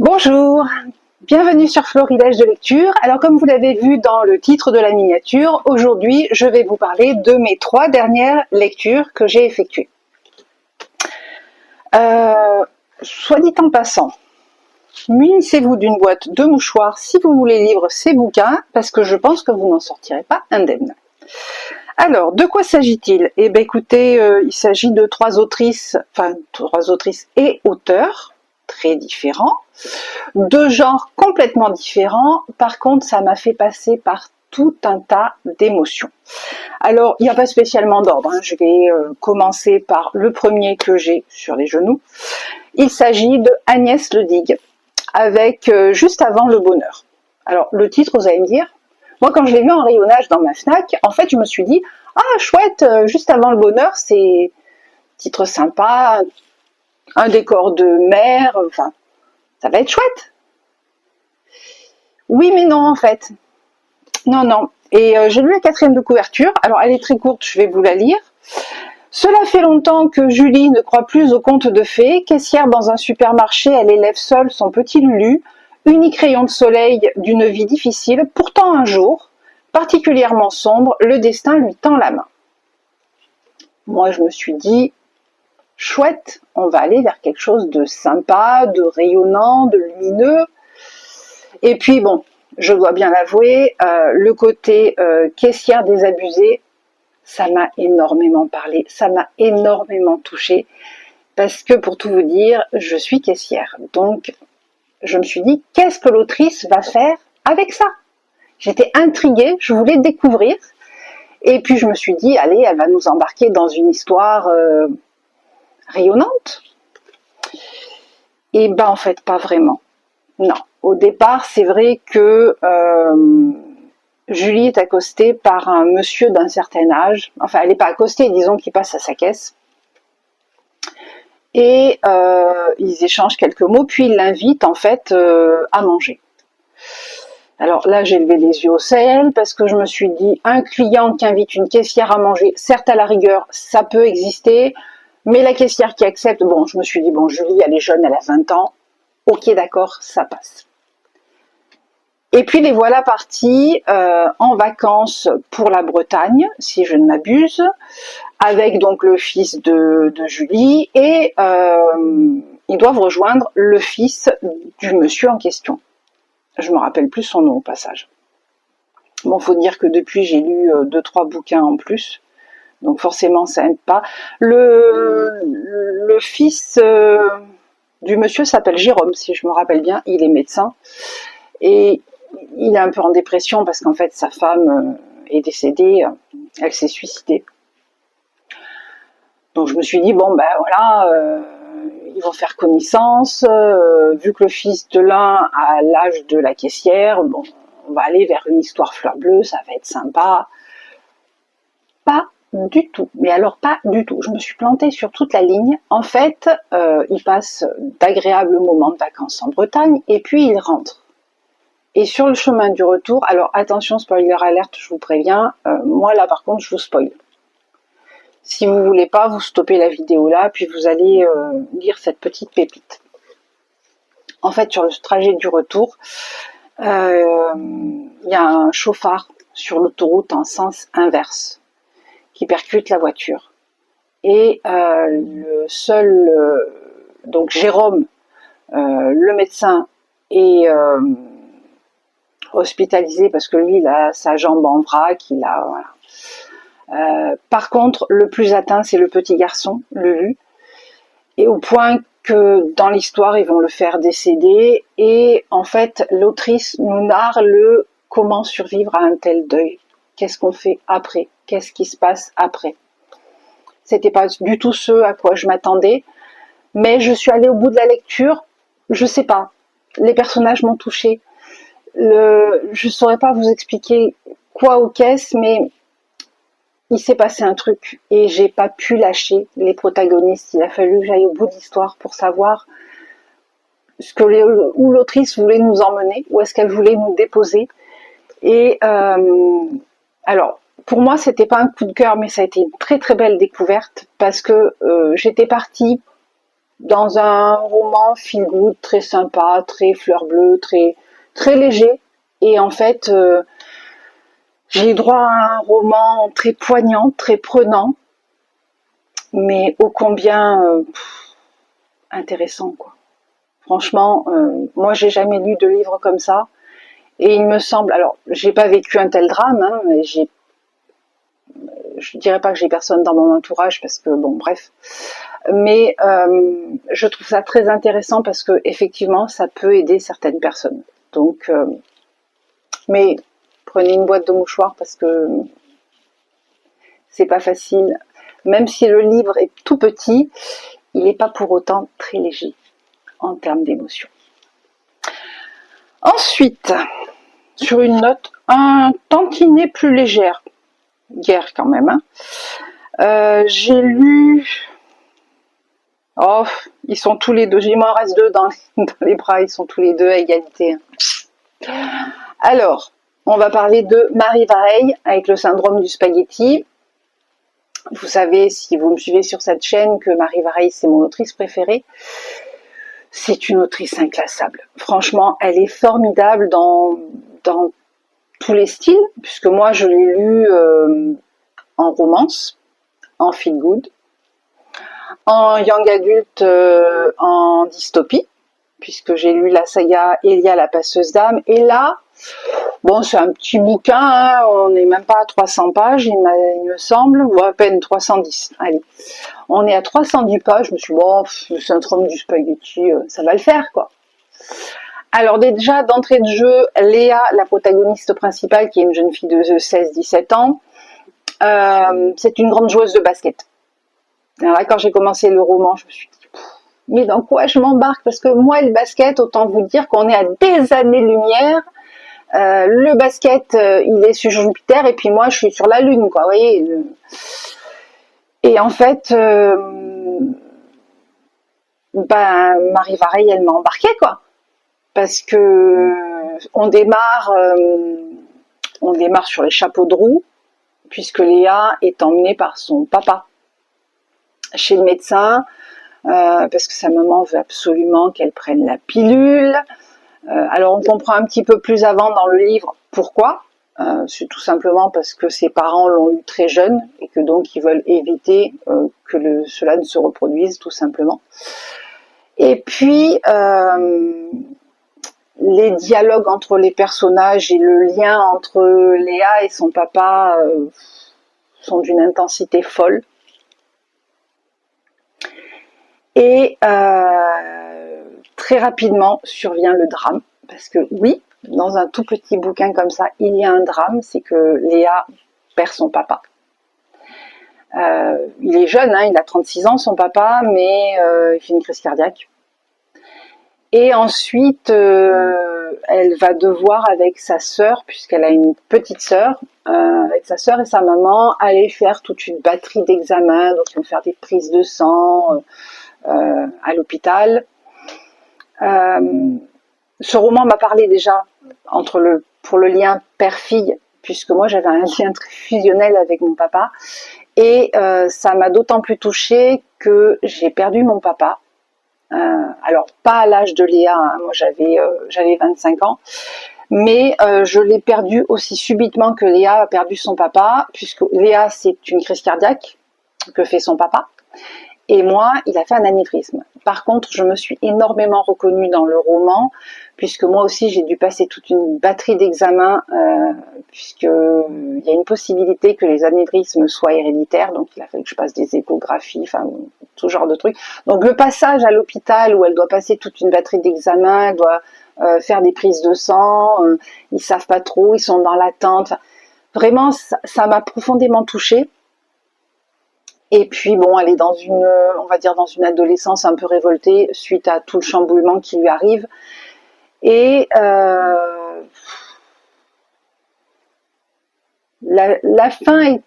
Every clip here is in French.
Bonjour, bienvenue sur Florilège de lecture. Alors comme vous l'avez vu dans le titre de la miniature, aujourd'hui je vais vous parler de mes 3 dernières lectures que j'ai effectuées. Soit dit en passant, munissez-vous d'une boîte de mouchoirs si vous voulez lire ces bouquins, parce que je pense que vous n'en sortirez pas indemne. Alors, de quoi s'agit-il? Eh bien écoutez, il s'agit de 3 autrices et auteurs très différents, de genres complètement différents. Par contre, ça m'a fait passer par tout un tas d'émotions. Alors, il n'y a pas spécialement d'ordre, hein. Je vais commencer par le premier que j'ai sur les genoux. Il s'agit de Agnès Ledigue, avec Juste avant le bonheur. Alors, le titre, vous allez me dire, moi quand je l'ai vu en rayonnage dans ma Fnac, en fait, je me suis dit, ah chouette, Juste avant le bonheur, c'est titre sympa, un décor de mer, enfin, ça va être chouette. Oui, mais non, en fait. Non, non. Et j'ai lu la 4e de couverture. Alors, elle est très courte, je vais vous la lire. Cela fait longtemps que Julie ne croit plus aux contes de fées. Caissière dans un supermarché, elle élève seule son petit Lulu, unique rayon de soleil d'une vie difficile. Pourtant, un jour, particulièrement sombre, le destin lui tend la main. Moi, je me suis dit, chouette, on va aller vers quelque chose de sympa, de rayonnant, de lumineux. Et puis, bon, je dois bien l'avouer, le côté caissière désabusée, ça m'a énormément parlé, ça m'a énormément touchée, parce que pour tout vous dire, je suis caissière. Donc, je me suis dit, qu'est-ce que l'autrice va faire avec ça? J'étais intriguée, je voulais découvrir, et puis je me suis dit, allez, elle va nous embarquer dans une histoire rayonnante. Et ben en fait, pas vraiment. Non. Au départ, c'est vrai que Julie est accostée par un monsieur d'un certain âge. Enfin, elle n'est pas accostée, disons qu'il passe à sa caisse. Et ils échangent quelques mots, puis il l'invite en fait à manger. Alors là, j'ai levé les yeux au ciel parce que je me suis dit, un client qui invite une caissière à manger, certes à la rigueur, ça peut exister, mais la caissière qui accepte, bon, je me suis dit, bon, Julie, elle est jeune, elle a 20 ans, ok, d'accord, ça passe. Et puis les voilà partis en vacances pour la Bretagne, si je ne m'abuse, avec donc le fils de Julie, et ils doivent rejoindre le fils du monsieur en question. Je me rappelle plus son nom au passage. Bon, faut dire que depuis j'ai lu 2-3 bouquins en plus, donc forcément ça aide pas. Le fils du monsieur s'appelle Jérôme, si je me rappelle bien, il est médecin, et il est un peu en dépression parce qu'en fait sa femme est décédée, elle s'est suicidée. Donc je me suis dit, bon ben voilà, ils vont faire connaissance, vu que le fils de l'un a l'âge de la caissière, bon, on va aller vers une histoire fleur bleue, ça va être sympa. Pas du tout, mais alors pas du tout. Je me suis plantée sur toute la ligne. En fait, ils passent d'agréables moments de vacances en Bretagne et puis ils rentrent. Et sur le chemin du retour, alors attention, spoiler alerte, je vous préviens, moi là par contre je vous spoil. Si vous voulez pas, vous stoppez la vidéo là, puis vous allez lire cette petite pépite. En fait, sur le trajet du retour, il y a un chauffard sur l'autoroute en sens inverse qui percute la voiture. Et le seul, donc Jérôme, le médecin, est hospitalisé parce que lui, il a sa jambe en vrac, il a voilà. Par contre, le plus atteint, c'est le petit garçon, Lulu, et au point que dans l'histoire, ils vont le faire décéder, et en fait, l'autrice nous narre le comment survivre à un tel deuil. Qu'est-ce qu'on fait après? Qu'est-ce qui se passe après? C'était pas du tout ce à quoi je m'attendais, mais je suis allée au bout de la lecture, je sais pas, les personnages m'ont touchée. Je saurais pas vous expliquer quoi ou qu'est-ce, mais il s'est passé un truc et j'ai pas pu lâcher les protagonistes. Il a fallu que j'aille au bout de l'histoire pour savoir où l'autrice voulait nous emmener, où est-ce qu'elle voulait nous déposer. Et alors, pour moi, c'était pas un coup de cœur, mais ça a été une très très belle découverte parce que j'étais partie dans un roman feel good, très sympa, très fleur bleue, très léger. Et en fait, j'ai eu droit à un roman très poignant, très prenant, mais ô combien intéressant, quoi. Franchement, moi j'ai jamais lu de livre comme ça. Et il me semble, alors j'ai pas vécu un tel drame, hein, mais je dirais pas que j'ai personne dans mon entourage parce que bon, bref. Mais je trouve ça très intéressant parce que effectivement, ça peut aider certaines personnes. Donc, mais prenez une boîte de mouchoirs parce que c'est pas facile. Même si le livre est tout petit, il n'est pas pour autant très léger en termes d'émotion. Ensuite, sur une note un tantinet plus légère, hier quand même, hein, j'ai lu... Oh, ils sont tous les deux, il m'en reste deux dans les bras, ils sont tous les deux à égalité. Alors, on va parler de Marie Vareille avec le syndrome du spaghetti. Vous savez, si vous me suivez sur cette chaîne, que Marie Vareille, c'est mon autrice préférée. C'est une autrice inclassable. Franchement, elle est formidable dans tous les styles, puisque moi, je l'ai lu en romance, en feel good, en young adulte, en dystopie, puisque j'ai lu la saga Elia la passeuse d'âme, et là, bon, c'est un petit bouquin, hein, on n'est même pas à 300 pages, il me semble, ou à peine 310, allez. On est à 310 pages, je me suis dit, bon, le syndrome du spaghetti, ça va le faire, quoi. Alors déjà, d'entrée de jeu, Léa, la protagoniste principale, qui est une jeune fille de 16-17 ans, c'est une grande joueuse de basket. Alors là, quand j'ai commencé le roman, je me suis dit, mais dans quoi je m'embarque? Parce que moi, le basket, autant vous dire qu'on est à des années-lumière. Le basket, il est sur Jupiter, et puis moi, je suis sur la Lune, quoi, vous voyez. Et en fait, Marie Vareille, elle m'a embarquée, quoi. Parce que on démarre sur les chapeaux de roue, puisque Léa est emmenée par son papa chez le médecin, parce que sa maman veut absolument qu'elle prenne la pilule. Alors on comprend un petit peu plus avant dans le livre pourquoi. C'est tout simplement parce que ses parents l'ont eu très jeune et que donc ils veulent éviter que cela ne se reproduise, tout simplement. Et puis les dialogues entre les personnages et le lien entre Léa et son papa sont d'une intensité folle. Et très rapidement survient le drame, parce que oui, dans un tout petit bouquin comme ça, il y a un drame, c'est que Léa perd son papa. Il est jeune, hein, il a 36 ans son papa, mais il fait une crise cardiaque. Et ensuite, elle va devoir avec sa sœur, puisqu'elle a une petite sœur, avec sa sœur et sa maman, aller faire toute une batterie d'examens, donc ils vont faire des prises de sang à l'hôpital. Ce roman m'a parlé déjà pour le lien père-fille, puisque moi j'avais un lien très fusionnel avec mon papa, et ça m'a d'autant plus touchée que j'ai perdu mon papa. Alors pas à l'âge de Léa, hein, moi j'avais 25 ans, mais je l'ai perdu aussi subitement que Léa a perdu son papa, puisque Léa c'est une crise cardiaque que fait son papa, et moi il a fait un anévrisme. Par contre, je me suis énormément reconnue dans le roman, puisque moi aussi j'ai dû passer toute une batterie d'examens, puisqu'il y a une possibilité que les anévrismes soient héréditaires, donc il a fallu que je passe des échographies, enfin tout genre de trucs. Donc le passage à l'hôpital où elle doit passer toute une batterie d'examens, elle doit faire des prises de sang, ils savent pas trop, ils sont dans l'attente, enfin, vraiment ça m'a profondément touchée. Et puis bon, elle est on va dire dans une adolescence un peu révoltée suite à tout le chamboulement qui lui arrive. Et la fin est,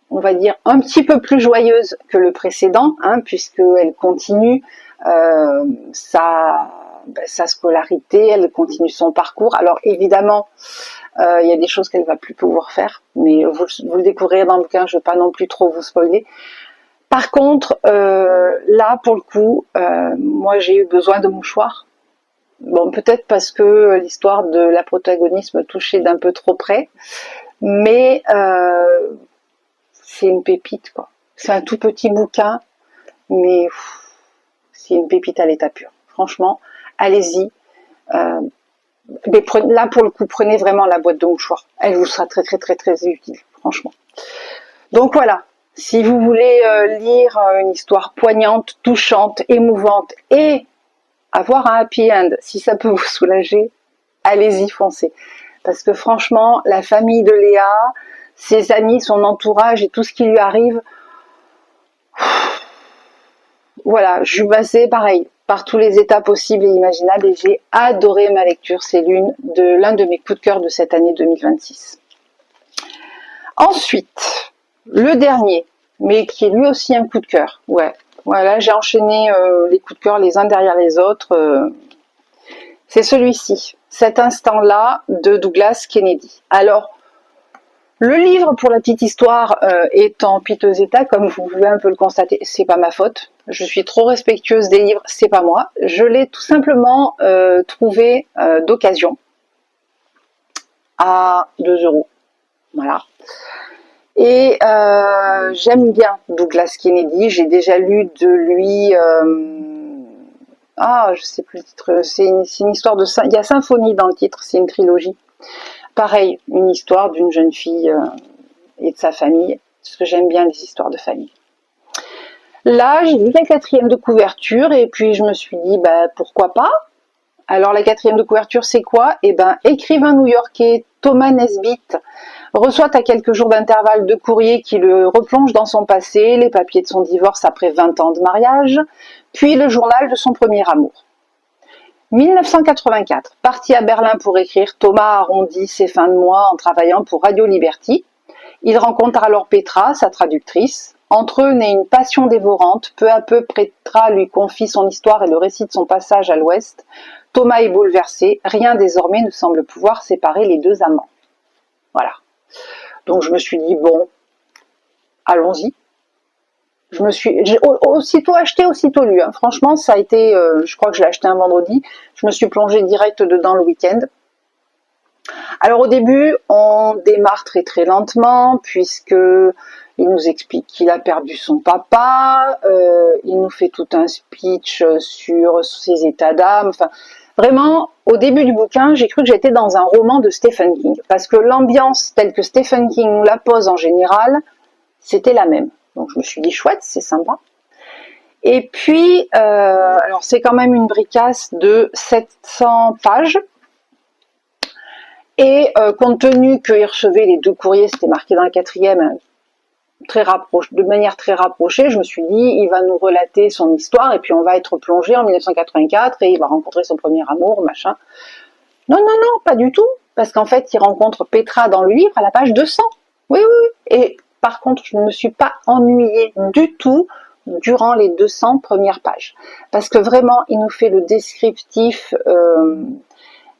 on va dire, un petit peu plus joyeuse que le précédent, hein, puisqu'elle continue sa scolarité, elle continue son parcours. Alors évidemment, il y a des choses qu'elle va plus pouvoir faire, mais vous le découvrirez dans le bouquin, je ne vais pas non plus trop vous spoiler. Par contre, là, pour le coup, moi j'ai eu besoin de mouchoirs. Bon, peut-être parce que l'histoire de la protagoniste me touchait d'un peu trop près, mais c'est une pépite, quoi. C'est un tout petit bouquin, mais c'est une pépite à l'état pur. Franchement, allez-y. Mais là, pour le coup, prenez vraiment la boîte de mouchoirs. Elle vous sera très, très, très, très utile, franchement. Donc voilà. Si vous voulez lire une histoire poignante, touchante, émouvante et avoir un happy end, si ça peut vous soulager, allez-y, foncez. Parce que franchement, la famille de Léa, ses amis, son entourage et tout ce qui lui arrive, voilà, je suis passée pareil, par tous les états possibles et imaginables et j'ai adoré ma lecture. C'est l'un de mes coups de cœur de cette année 2026. Ensuite, le dernier, mais qui est lui aussi un coup de cœur. Ouais, voilà, j'ai enchaîné les coups de cœur les uns derrière les autres. C'est celui-ci, Cet instant-là de Douglas Kennedy. Alors, le livre, pour la petite histoire, est en piteux état, comme vous pouvez un peu le constater. C'est pas ma faute. Je suis trop respectueuse des livres, c'est pas moi. Je l'ai tout simplement trouvé d'occasion à 2 €. Voilà. Et j'aime bien Douglas Kennedy. J'ai déjà lu de lui. Je sais plus le titre. C'est une histoire de. Il y a symphonie dans le titre. C'est une trilogie. Pareil, une histoire d'une jeune fille et de sa famille, parce que j'aime bien les histoires de famille. Là, j'ai lu la 4e de couverture et puis je me suis dit, pourquoi pas. Alors la 4e de couverture, c'est quoi? Écrivain new-yorkais Thomas Nesbitt reçoit à quelques jours d'intervalle de courrier qui le replonge dans son passé, les papiers de son divorce après 20 ans de mariage, puis le journal de son premier amour. 1984, parti à Berlin pour écrire, Thomas arrondit ses fins de mois en travaillant pour Radio Liberty. Il rencontre alors Petra, sa traductrice. Entre eux naît une passion dévorante. Peu à peu, Petra lui confie son histoire et le récit de son passage à l'Ouest. Thomas est bouleversé. Rien désormais ne semble pouvoir séparer les deux amants. Voilà. Donc je me suis dit, bon, allons-y. J'ai aussitôt acheté, aussitôt lu. Hein. Franchement, ça a été, je crois que je l'ai acheté un vendredi. Je me suis plongée direct dedans le week-end. Alors au début, on démarre très très lentement puisque il nous explique qu'il a perdu son papa. Il nous fait tout un speech sur ses états d'âme. Enfin, vraiment, au début du bouquin, j'ai cru que j'étais dans un roman de Stephen King parce que l'ambiance telle que Stephen King nous la pose en général, c'était la même. Donc je me suis dit chouette, c'est sympa. Et puis, alors c'est quand même une bricasse de 700 pages. Et compte tenu qu'il recevait les 2 courriers, c'était marqué dans la 4e, de manière très rapprochée, je me suis dit, il va nous relater son histoire et puis on va être plongé en 1984 et il va rencontrer son premier amour, machin. Non, non, non, pas du tout. Parce qu'en fait, il rencontre Petra dans le livre à la page 200. Oui, oui, oui. Et par contre, je ne me suis pas ennuyée du tout durant les 200 premières pages. Parce que vraiment, il nous fait le descriptif,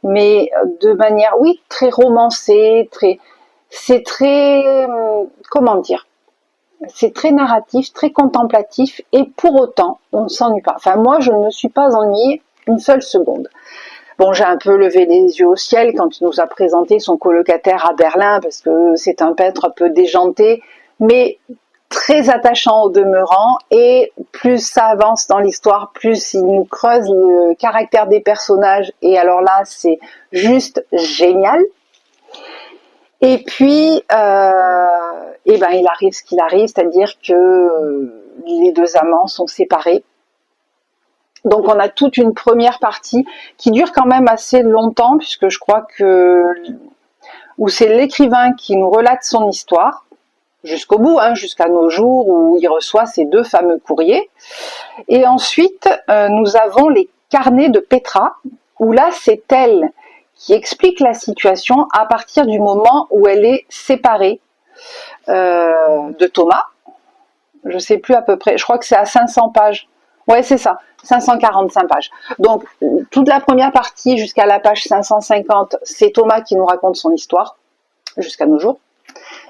mais de manière, oui, très romancée, c'est très, comment dire, c'est très narratif, très contemplatif, et pour autant, on ne s'ennuie pas. Enfin, moi, je ne me suis pas ennuyée une seule seconde. Bon, j'ai un peu levé les yeux au ciel quand il nous a présenté son colocataire à Berlin, parce que c'est un peintre un peu déjanté, mais très attachant au demeurant, et plus ça avance dans l'histoire, plus il nous creuse le caractère des personnages, et alors là, c'est juste génial. Et puis, il arrive ce qu'il arrive, c'est-à-dire que les 2 amants sont séparés. Donc on a toute une première partie qui dure quand même assez longtemps, puisque je crois où c'est l'écrivain qui nous relate son histoire, jusqu'au bout, hein, jusqu'à nos jours où il reçoit ces 2 fameux courriers. Et ensuite, nous avons les carnets de Petra, où là c'est elle qui explique la situation à partir du moment où elle est séparée de Thomas. Je sais plus à peu près, je crois que c'est à 500 pages. Ouais, c'est ça, 545 pages. Donc, toute la première partie jusqu'à la page 550, c'est Thomas qui nous raconte son histoire, jusqu'à nos jours.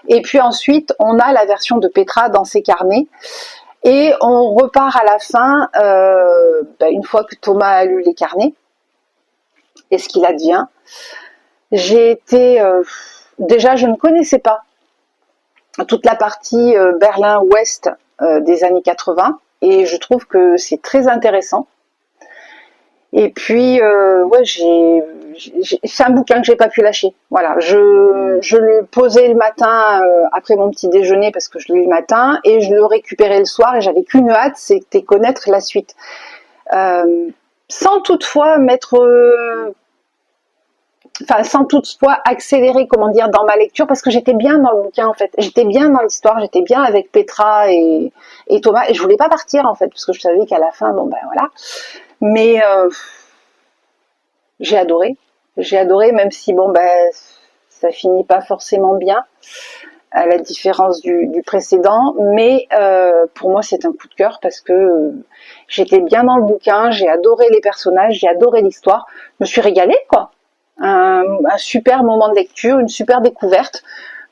Et puis ensuite, on a la version de Petra dans ses carnets. Et on repart à la fin, une fois que Thomas a lu les carnets, et ce qu'il advient. J'ai été... déjà, je ne connaissais pas toute la partie Berlin-Ouest des années 80, et je trouve que c'est très intéressant. Et puis, ouais, c'est un bouquin que j'ai pas pu lâcher. Voilà, je le posais le matin après mon petit déjeuner parce que je l'ai lu le matin, et je le récupérais le soir, et j'avais qu'une hâte, c'était connaître la suite. Sans toutefois mettre... sans toutefois accélérer, comment dire, dans ma lecture, parce que j'étais bien dans le bouquin en fait, j'étais bien dans l'histoire, j'étais bien avec Petra et Thomas, et je voulais pas partir en fait, parce que je savais qu'à la fin, bon ben voilà, mais j'ai adoré, même si bon ben ça finit pas forcément bien, à la différence du précédent, mais pour moi c'est un coup de cœur, parce que j'étais bien dans le bouquin, j'ai adoré les personnages, j'ai adoré l'histoire, je me suis régalée quoi. Un super moment de lecture, une super découverte.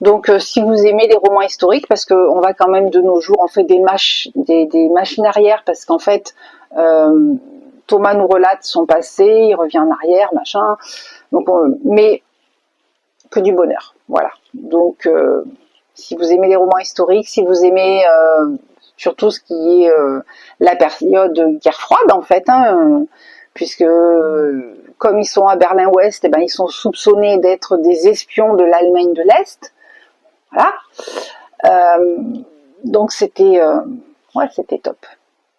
Donc si vous aimez les romans historiques, parce qu'on va quand même de nos jours, on fait des machines arrière, parce qu'en fait Thomas nous relate son passé, il revient en arrière, machin. Donc mais que du bonheur, voilà. Donc si vous aimez les romans historiques, si vous aimez surtout ce qui est la période guerre froide en fait, puisque comme ils sont à Berlin-Ouest, ils sont soupçonnés d'être des espions de l'Allemagne de l'Est. Voilà. Donc c'était c'était top.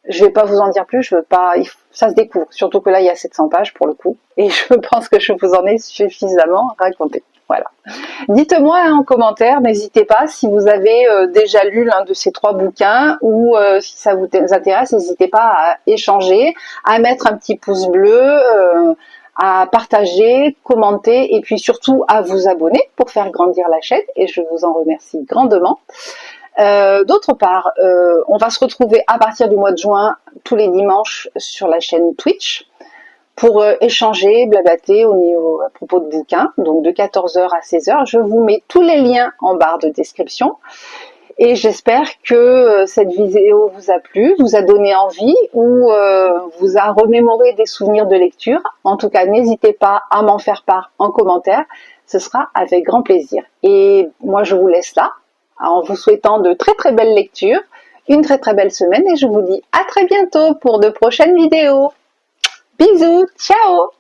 Je vais pas vous en dire plus, je veux pas, ça se découvre, surtout que là il y a 700 pages pour le coup, et je pense que je vous en ai suffisamment raconté. Voilà. Dites-moi en commentaire, n'hésitez pas, si vous avez déjà lu l'un de ces 3 bouquins, ou si ça vous intéresse, n'hésitez pas à échanger, à mettre un petit pouce bleu, à partager, commenter, et puis surtout à vous abonner pour faire grandir la chaîne, et je vous en remercie grandement. D'autre part, on va se retrouver à partir du mois de juin tous les dimanches sur la chaîne Twitch pour échanger, blablater à propos de bouquins, donc de 14h à 16h. Je vous mets tous les liens en barre de description, et j'espère que cette vidéo vous a plu, vous a donné envie, ou vous a remémoré des souvenirs de lecture. En tout cas, n'hésitez pas à m'en faire part en commentaire, ce sera avec grand plaisir. Et moi je vous laisse là, en vous souhaitant de très très belles lectures, une très très belle semaine, et je vous dis à très bientôt pour de prochaines vidéos. Bisous, ciao!